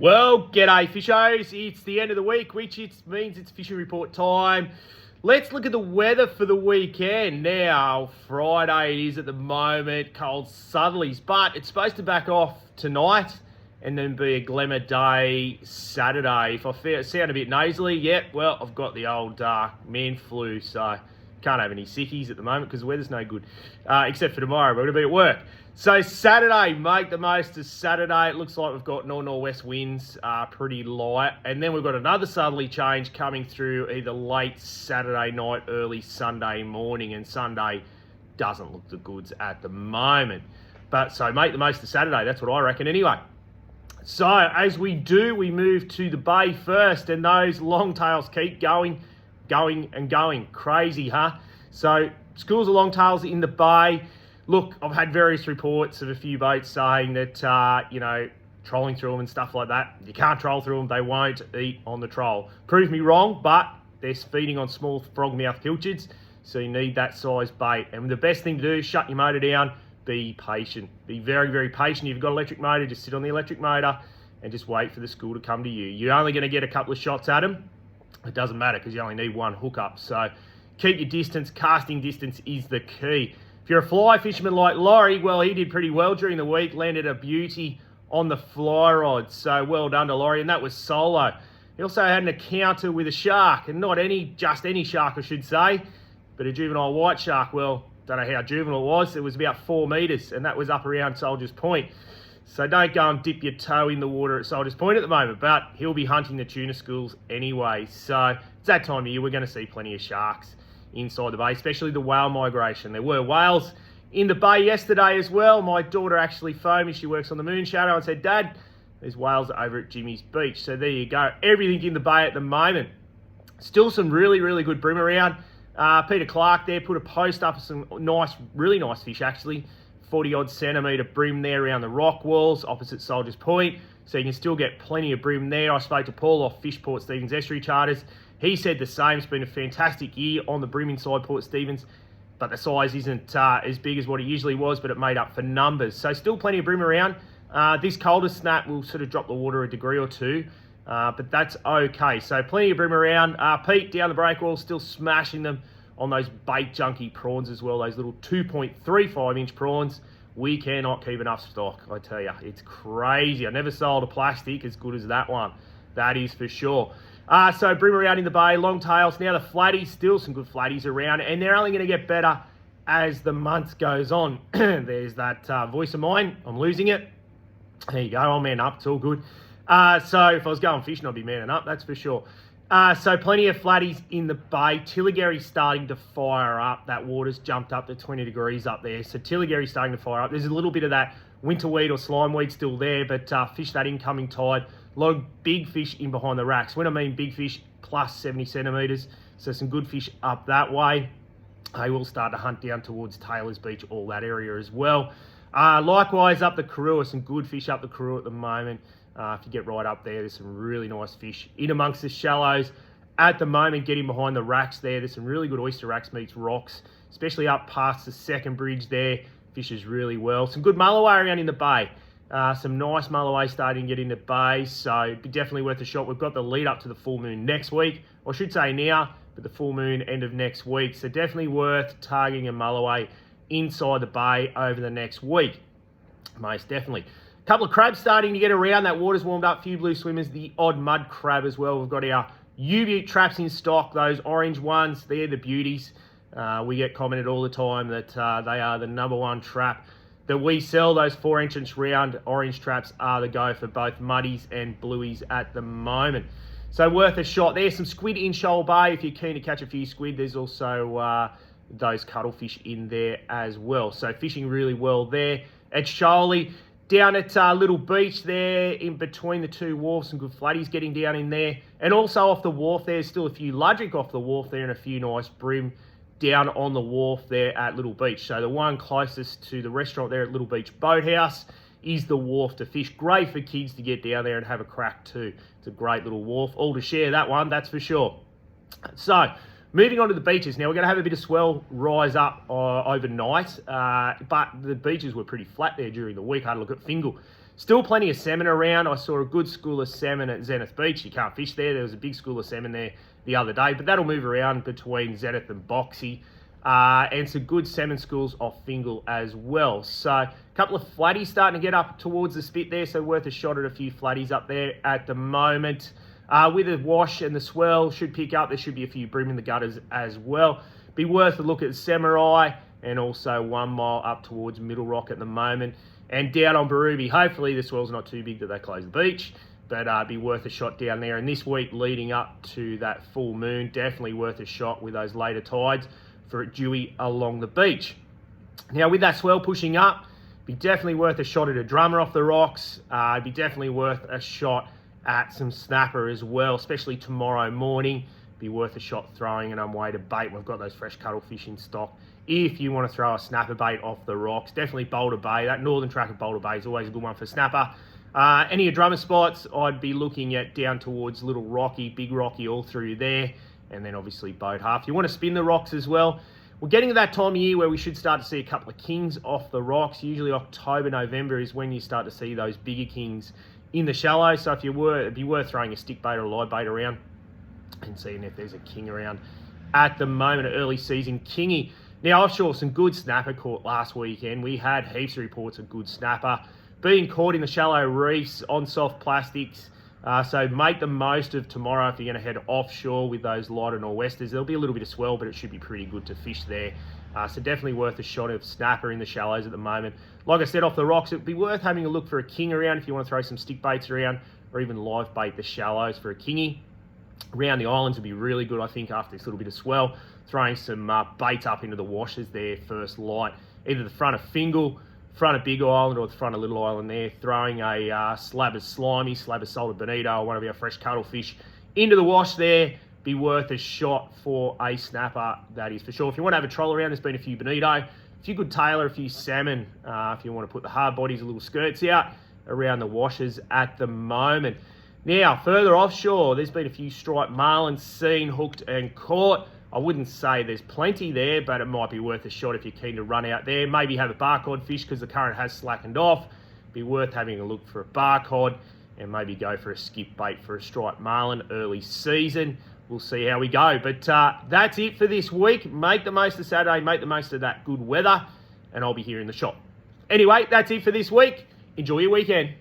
Well, g'day fishers. It's the end of the week, which means it's fishing report time. Let's look at the weather for the weekend. Now, Friday it is at the moment, cold southerlies, but it's supposed to back off tonight and then be a glimmer day Saturday. If I sound a bit nasally, well, I've got the old man flu, so can't have any sickies at the moment because the weather's no good, except for tomorrow. We're going to be at work. So Saturday, make the most of Saturday. It looks like we've got north-northwest winds, pretty light. And then we've got another southerly change coming through either late Saturday night, early Sunday morning. And Sunday doesn't look the goods at the moment. But so make the most of Saturday. That's what I reckon anyway. So as we do, we move to the bay first. And those longtails keep going. Crazy, huh? So schools of longtails in the bay. Look, I've had various reports of a few boats saying that, trolling through them and stuff like that. You can't troll through them. They won't eat on the troll. Prove me wrong, but they're feeding on small frogmouth pilchards, so you need that size bait. And the best thing to do is shut your motor down. Be patient. Be very, very patient. If you've got an electric motor, just sit on the electric motor and just wait for the school to come to you. You're only going to get a couple of shots at them. It doesn't matter because you only need one hookup. So keep your distance. Casting distance is the key. If you're a fly fisherman like Laurie, well, he did pretty well during the week, landed a beauty on the fly rod. So well done to Laurie, and that was solo. He also had an encounter with a shark, and not just any shark, I should say, but a juvenile white shark. Well, don't know how juvenile it was. It was about 4 metres, and that was up around Soldiers Point. So don't go and dip your toe in the water at Soldiers Point at the moment, but he'll be hunting the tuna schools anyway. So it's that time of year. We're going to see plenty of sharks inside the bay, especially the whale migration. There were whales in the bay yesterday as well. My daughter actually phoned me. She works on the Moon Shadow and said, "Dad, there's whales over at Jimmy's Beach." So there you go. Everything in the bay at the moment. Still some really, really good bream around. Peter Clark there put a post up of some really nice fish actually. 40-odd centimetre bream there around the rock walls opposite Soldiers Point. So you can still get plenty of bream there. I spoke to Paul off Fishport Stevens Estuary Charters. He said the same. It's been a fantastic year on the bream inside Port Stephens, but the size isn't as big as what it usually was, but it made up for numbers. So still plenty of bream around. This colder snap will sort of drop the water a degree or two, but that's okay. So plenty of bream around. Pete down the breakwall, still smashing them on those bait junkie prawns as well, those little 2.35-inch prawns. We cannot keep enough stock, I tell you. It's crazy. I never sold a plastic as good as that one. That is for sure. So bream around in the bay, long tails. Now the flatties, still some good flatties around, and they're only going to get better as the month goes on. There's that voice of mine. I'm losing it. There you go. I'll man up. It's all good. So if I was going fishing, I'd be manning up, that's for sure. So plenty of flatties in the bay. Tilligary's starting to fire up. That water's jumped up to 20 degrees up there. So Tilligary's starting to fire up. There's a little bit of that winterweed or slimeweed still there, but fish that incoming tide. A lot of big fish in behind the racks. When I mean big fish, plus 70 centimetres. So some good fish up that way. They will start to hunt down towards Taylor's Beach, all that area as well. Likewise, up the Karoo, some good fish up the Karoo at the moment. If you get right up there, there's some really nice fish in amongst the shallows. At the moment, getting behind the racks there's some really good oyster racks meets rocks, especially up past the second bridge there. Fishes really well. Some good mulloway around in the bay. Some nice mulloway starting to get into bay, so be definitely worth a shot. We've got the lead up to the full moon next week, or I should say now, but the full moon end of next week. So definitely worth targeting a mulloway inside the bay over the next week. Most definitely. A couple of crabs starting to get around. That water's warmed up. A few blue swimmers. The odd mud crab as well. We've got our U-Butte traps in stock. Those orange ones, they're the beauties. We get commented all the time that they are the #1 trap that we sell. Those 4-inch round orange traps are the go for both muddies and blueies at the moment. So worth a shot. There's some squid in Shoal Bay. If you're keen to catch a few squid, there's also those cuttlefish in there as well. So fishing really well there. At Shoaley, down at Little Beach there, in between the two wharfs, some good flatties getting down in there. And also off the wharf, there's still a few luderick off the wharf there and a few nice bream down on the wharf there at Little Beach. So the one closest to the restaurant there at Little Beach Boathouse is the wharf to fish. Great for kids to get down there and have a crack too. It's a great little wharf. All to share that one, that's for sure. So moving on to the beaches. Now we're going to have a bit of swell rise up overnight, but the beaches were pretty flat there during the week. I had a look at Fingal. Still plenty of salmon around. I saw a good school of salmon at Zenith Beach. You can't fish there. There was a big school of salmon there the other day, but that'll move around between Zenith and Boxy. And some good salmon schools off Fingal as well. So a couple of flatties starting to get up towards the spit there, so worth a shot at a few flatties up there at the moment. With the wash and the swell should pick up. There should be a few bream in the gutters as well. Be worth a look at Samurai and also 1 mile up towards Middle Rock at the moment. And down on Berube, hopefully the swell's not too big that they close the beach, but be worth a shot down there. And this week leading up to that full moon, definitely worth a shot with those later tides for it dewy along the beach. Now with that swell pushing up, be definitely worth a shot at a drummer off the rocks. Be definitely worth a shot at some snapper as well, especially tomorrow morning. Be worth a shot throwing an unweighted bait. We've got those fresh cuttlefish in stock. If you want to throw a snapper bait off the rocks, definitely Boulder Bay. That northern track of Boulder Bay is always a good one for snapper. Any of drummer spots, I'd be looking at down towards Little Rocky, Big Rocky, all through there. And then obviously Boat Half. You want to spin the rocks as well. We're getting to that time of year where we should start to see a couple of kings off the rocks. Usually October, November is when you start to see those bigger kings in the shallow. So if you were, it'd be worth throwing a stick bait or a live bait around and seeing if there's a king around at the moment, an early season kingy. Now, offshore, some good snapper caught last weekend. We had heaps of reports of good snapper being caught in the shallow reefs on soft plastics. So make the most of tomorrow if you're going to head offshore with those lighter nor'westers. There'll be a little bit of swell, but it should be pretty good to fish there. So definitely worth a shot of snapper in the shallows at the moment. Like I said, off the rocks, it'd be worth having a look for a king around if you want to throw some stick baits around or even live bait the shallows for a kingy. Around the islands would be really good, I think, after this little bit of swell. Throwing some baits up into the washes there first light. Either the front of Fingal, front of Big Island, or the front of Little Island there. Throwing a slab of slimy, slab of salted bonito, or one of our fresh cuttlefish into the wash there. Be worth a shot for a snapper, that is for sure. If you want to have a troll around, there's been a few bonito, a few good tailor, a few salmon. If you want to put the hard bodies, the little skirts out around the washes at the moment. Now, further offshore, there's been a few striped marlins seen, hooked and caught. I wouldn't say there's plenty there, but it might be worth a shot if you're keen to run out there. Maybe have a barcod fish because the current has slackened off. Be worth having a look for a barcod and maybe go for a skip bait for a striped marlin early season. We'll see how we go. But that's it for this week. Make the most of Saturday. Make the most of that good weather. And I'll be here in the shop. Anyway, that's it for this week. Enjoy your weekend.